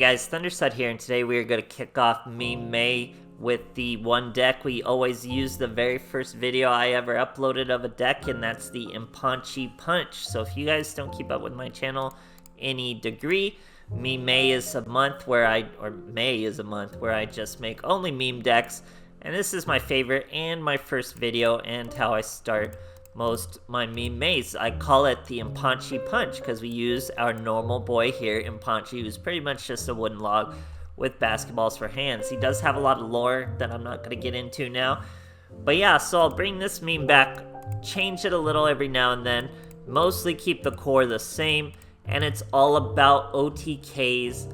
guys, THUNDERSTUD here, and today we are going to kick off Meme May with the one deck we always use, the very first video I ever uploaded of a deck, and that's the inpachi Punch. So if you guys don't keep up with my channel any degree, May is a month where May is a month where I just make only meme decks, and this is my favorite and my first video and how I start most my meme maze. I call it the inpachi Punch because we use our normal boy here, Inpachi, who's pretty much just a wooden log with basketballs for hands. He does have a lot of lore that I'm not going to get into now. But yeah, so I'll bring this meme back, change it a little every now and then, mostly keep the core the same, and it's all about OTKs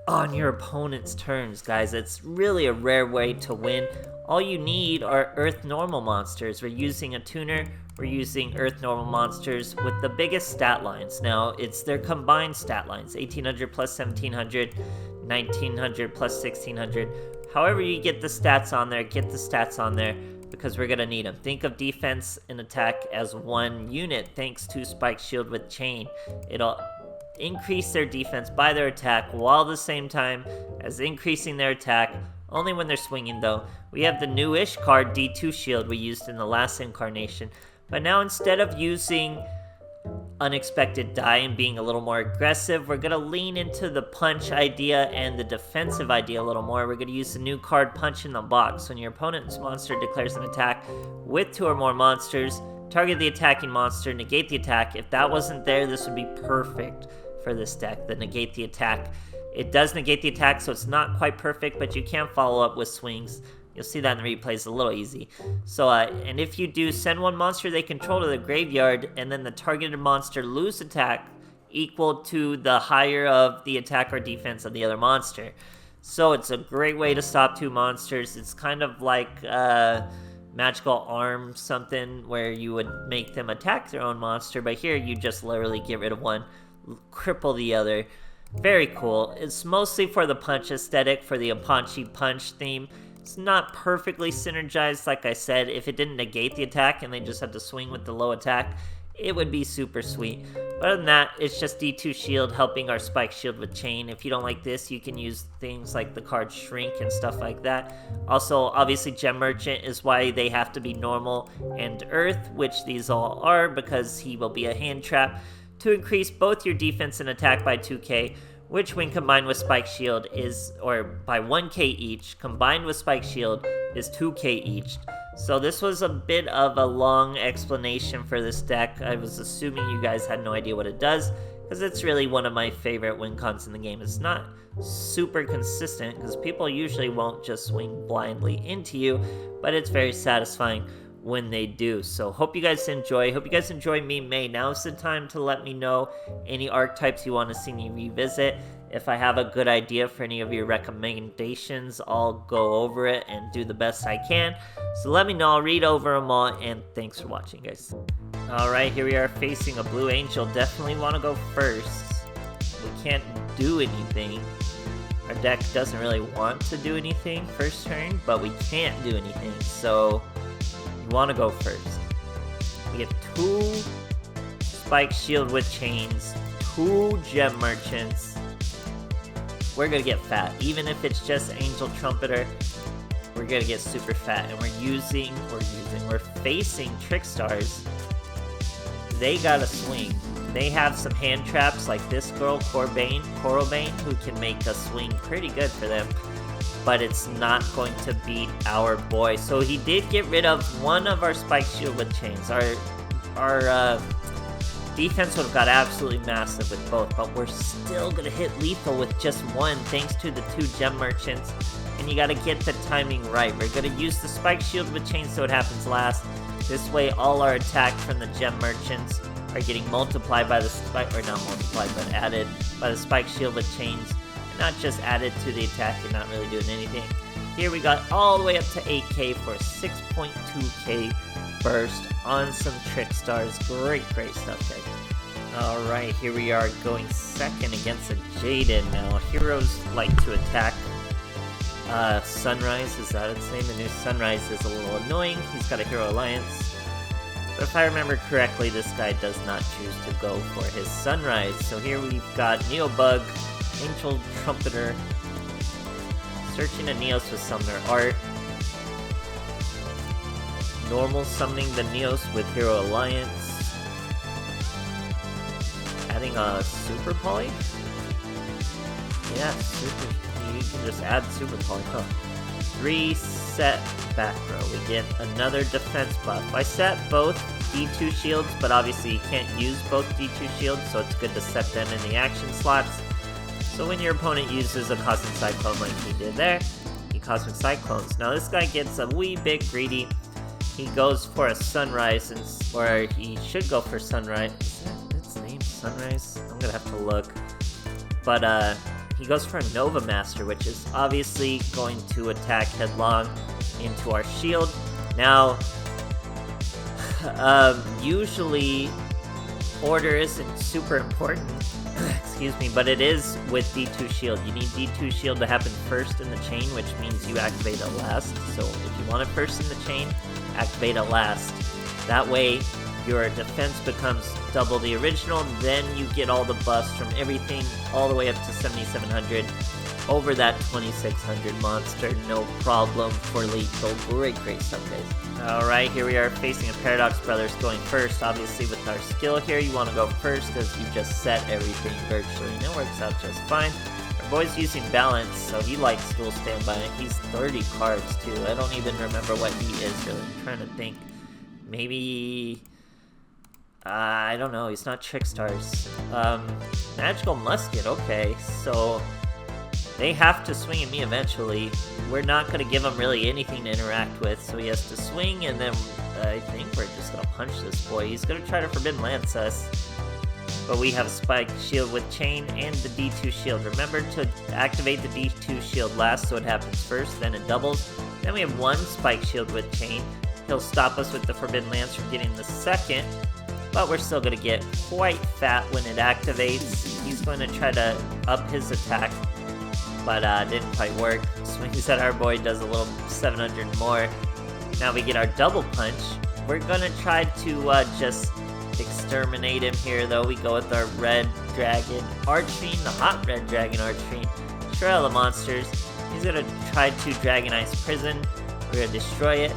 on your opponent's turns, guys. It's really a rare way to win. All you need are Earth normal monsters. We're using a tuner, we're using Earth normal monsters with the biggest stat lines. Now, it's their combined stat lines, 1800 plus 1700, 1900 plus 1600. However you get the stats on there, get the stats on there, because we're gonna need them. Think of defense and attack as one unit, thanks to Spike Shield with Chain. It'll increase their defense by their attack, while at the same time as increasing their attack, only when they're swinging though. We have the newish card, D2 Shield, we used in the last incarnation. But now instead of using unexpected die and being a little more aggressive, we're going to lean into the punch idea and the defensive idea a little more. We're going to use the new card, Punch in the Box. When your opponent's monster declares an attack with 2 or more monsters, target the attacking monster, negate the attack. If that wasn't there, this would be perfect for this deck, the negate the attack. It does negate the attack, so it's not quite perfect, but you can follow up with swings. You'll see that in the replays, a little easy. So, and if you do, send one monster they control to the graveyard, and then the targeted monster lose attack equal to the higher of the attack or defense of the other monster. So it's a great way to stop 2 monsters. It's kind of like magical arm something where you would make them attack their own monster, but here you just literally get rid of one, cripple the other. Very cool. It's mostly for the punch aesthetic, for the inpachi Punch theme. It's not perfectly synergized, like I said. If it didn't negate the attack and they just had to swing with the low attack, it would be super sweet. But other than that, it's just D2 Shield helping our Spike Shield with Chain. If you don't like this, you can use things like the card Shrink and stuff like that. Also, obviously, Gem Merchant is why they have to be normal and Earth, which these all are, because he will be a hand trap to increase both your defense and attack by 2k, which when combined with Spike Shield is, or by 1k each, combined with Spike Shield is 2k each. So this was a bit of a long explanation for this deck. I was assuming you guys had no idea what it does, because it's really one of my favorite win cons in the game. It's not super consistent, because people usually won't just swing blindly into you, but it's very satisfying when they do. So hope you guys enjoy. Hope you guys enjoy Meme May. Now's the time to let me know any archetypes you want to see me revisit. If I have a good idea for any of your recommendations, I'll go over it and do the best I can. So let me know. I'll read over them all, and thanks for watching, guys. Alright, here we are facing a Blue Angel. Definitely want to go first. We can't do anything. Our deck doesn't really want to do anything first turn, but we can't do anything, so want to go first. We get 2 Spike Shield with Chains, 2 Gem Merchants. We're gonna get fat. Even if it's just Angel Trumpeter, we're gonna get super fat. And we're facing Trick Stars. They gotta swing. They have some hand traps like this girl, Coralbane, who can make a swing pretty good for them. But it's not going to beat our boy. So he did get rid of one of our Spike Shield with Chains. Our defense would have got absolutely massive with both, but we're still going to hit lethal with just one thanks to the 2 Gem Merchants. And you got to get the timing right. We're going to use the Spike Shield with Chains so it happens last. This way all our attack from the Gem Merchants are getting multiplied by the Spike, or not multiplied, but added by the Spike Shield with Chains. Not just added to the attack and not really doing anything. Here we got all the way up to 8k for a 6.2k burst on some Trick Stars. Great stuff, guys. Alright, here we are going second against a Jaden now. Heroes like to attack. Sunrise, is that its name? The new Sunrise is a little annoying. He's got a Hero Alliance. But if I remember correctly, this guy does not choose to go for his Sunrise. So here we've got Neobug, Angel Trumpeter. Searching a Neos with Summoner Art. Normal summoning the Neos with Hero Alliance. Adding a Super Poly? Yeah, Super. You can just add Super Poly, huh? Reset back row. We get another defense buff. I set both D2 shields, but obviously you can't use both D2 shields, so it's good to set them in the action slots. So when your opponent uses a Cosmic Cyclone like he did there, he Cosmic Cyclones. Now this guy gets a wee bit greedy. He goes for a Sunrise, or he should go for Sunrise. Is that its name? Sunrise? I'm gonna have to look. But he goes for a Nova Master, which is obviously going to attack headlong into our shield. Now, usually order isn't super important, excuse me, but it is with D2 shield. You need D2 shield to happen first in the chain, which means you activate it last. So if you want it first in the chain, activate it last. That way, your defense becomes double the original, then you get all the buffs from everything all the way up to 7700 over that 2600 monster, no problem for lethal. Great stuff, guys. Alright, here we are facing a Paradox Brothers going first. Obviously with our skill here, you want to go first as you just set everything virtually, and it works out just fine. Our boy's using balance, so he likes dual standby. He's 30 cards too. I don't even remember what he is really. I'm trying to think. Maybe... I don't know, he's not Trickstars. Magical Musket, okay, so they have to swing at me eventually. We're not going to give him really anything to interact with, so he has to swing, and then I think we're just going to punch this boy. He's going to try to Forbidden Lance us, but we have a Spike Shield with Chain and the D2 Shield. Remember to activate the D2 Shield last so it happens first, then it doubles. Then we have one Spike Shield with Chain. He'll stop us with the Forbidden Lance from getting the second, but we're still going to get quite fat when it activates. He's going to try to up his attack, but didn't quite work. Swings at our boy, does a little 700 more. Now we get our double punch. We're going to try to just exterminate him here, though. We go with our Red Dragon Archfiend, the Hot Red Dragon Archfiend. Destroy all the monsters. He's going to try to Dragonize Prison. We're going to destroy it.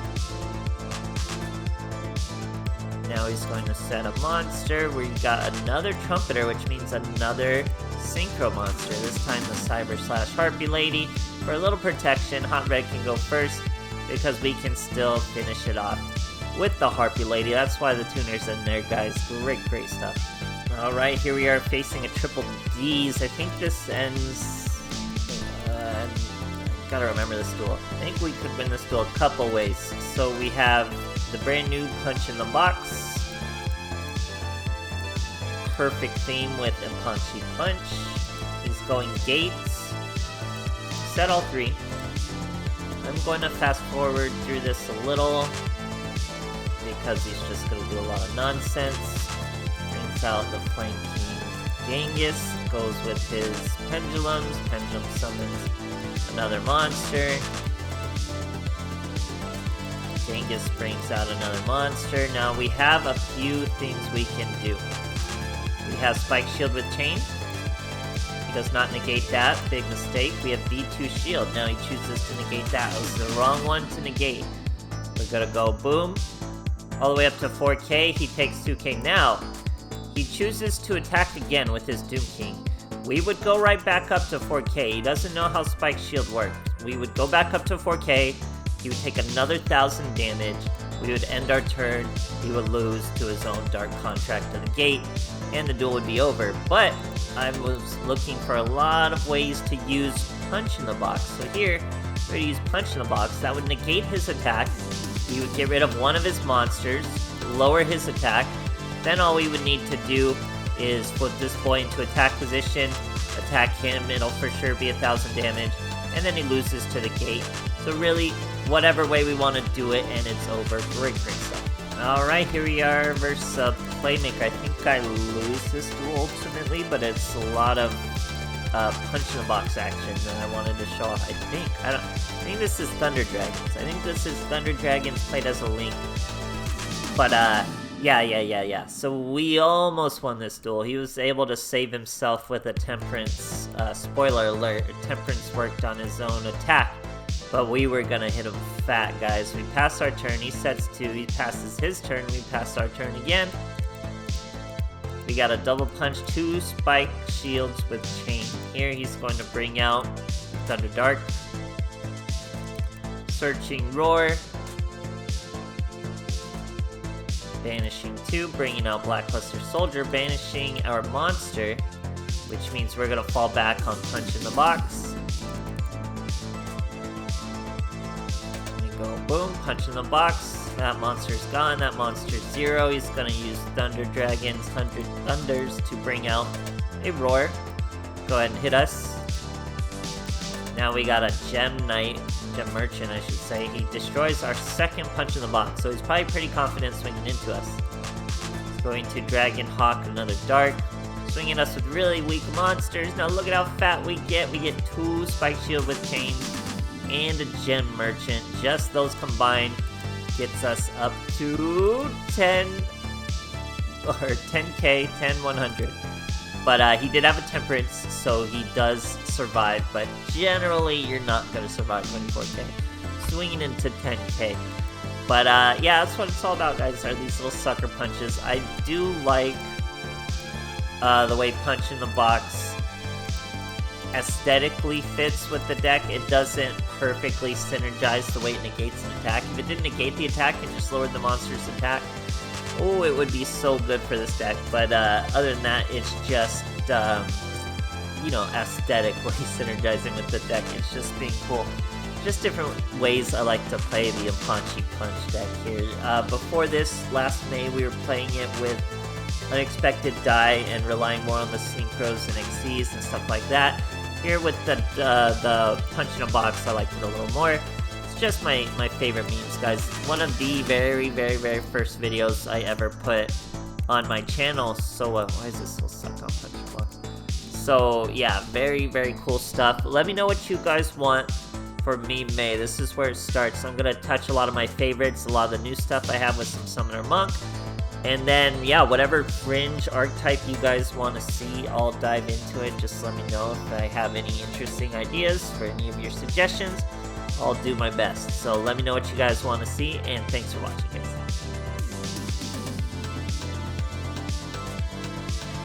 Now he's going to set a monster. We got another Trumpeter, which means another Synchro monster. This time the Cyber/Harpy Lady. For a little protection, Hot Red can go first because we can still finish it off with the Harpy Lady. That's why the tuner's in there, guys. Great stuff. Alright, here we are facing a triple D's. I think this ends... gotta remember this duel. I think we could win this duel a couple ways. So we have the brand new Punch in the Box. Perfect theme with inpachi Punch. He's going Gates. Set all three. I'm going to fast forward through this a little because he's just going to do a lot of nonsense. Brings out the flanking Genghis. Goes with his Pendulums. Pendulum summons another monster. Genghis brings out another monster. Now we have a few things we can do. We have Spike Shield with Chain. He does not negate that. Big mistake. We have D2 Shield. Now he chooses to negate that. It was the wrong one to negate. We're gonna go boom. All the way up to 4k. He takes 2k. Now, he chooses to attack again with his Doom King. We would go right back up to 4k. He doesn't know how Spike Shield works. We would go back up to 4k. He would take another 1000 damage. We would end our turn. He would lose to his own Dark Contract to the gate, and the duel would be over. But I was looking for a lot of ways to use Punch in the Box. So here, we're going to use Punch in the Box. That would negate his attack. We would get rid of one of his monsters, lower his attack. Then all we would need to do is put this boy into attack position, attack him. It'll for sure be 1000 damage, and then he loses to the gate. So really, whatever way we want to do it, and it's over. Great stuff. Alright, here we are versus Playmaker. I think I lose this duel ultimately, but it's a lot of Punch in the Box action that I wanted to show off. I think this is Thunder Dragons. I think this is Thunder Dragons played as a Link. But Yeah. So we almost won this duel. He was able to save himself with a Temperance. Spoiler alert, Temperance worked on his own attack. But we were gonna hit him fat, guys. We pass our turn, he sets 2, he passes his turn, we pass our turn again. We got a double punch, 2 spike shields with chain. Here he's going to bring out Thunder Dart. Searching Roar. Banishing 2, bringing out Blackluster Soldier, banishing our monster, which means we're gonna fall back on Punch in the Box. We go boom, Punch in the Box. That monster's gone, that monster's 0. He's gonna use Thunder Dragon's 100 Thunders to bring out a Roar. Go ahead and hit us. Now we got a Gem Merchant, I should say. He destroys our second Punch in the Box, so he's probably pretty confident swinging into us. He's going to Dragon Hawk another Dark, swinging us with really weak monsters. Now look at how fat we get. We get 2 Spike Shield with Chain and a Gem Merchant. Just those combined gets us up to 10, or 10k, 100. But he did have a Temperance, so he does survive, but generally you're not going to survive 24k. Swinging into 10k. But yeah, that's what it's all about, guys, are these little sucker punches. I do like the way Punch in the Box aesthetically fits with the deck. It doesn't perfectly synergize the way it negates an attack. If it didn't negate the attack and just lowered the monster's attack, oh, it would be so good for this deck. But other than that, it's just, you know, aesthetically synergizing with the deck. It's just being cool. Just different ways I like to play the inpachi Punch deck here. Before this, last May, we were playing it with Unexpected Die and relying more on the Synchros and Xyzs and stuff like that. Here with the Punch in a Box, I like it a little more. It's just my favorite memes, guys. One of the very first videos I ever put on my channel. So why is this so stuck on Punch in a Box? So yeah, very cool stuff. Let me know what you guys want for Meme May. This is where it starts. I'm gonna touch a lot of my favorites, a lot of the new stuff I have with some Summoner Monk. And then, yeah, whatever fringe archetype you guys want to see, I'll dive into it. Just let me know if I have any interesting ideas for any of your suggestions. I'll do my best. So let me know what you guys want to see, and thanks for watching, guys.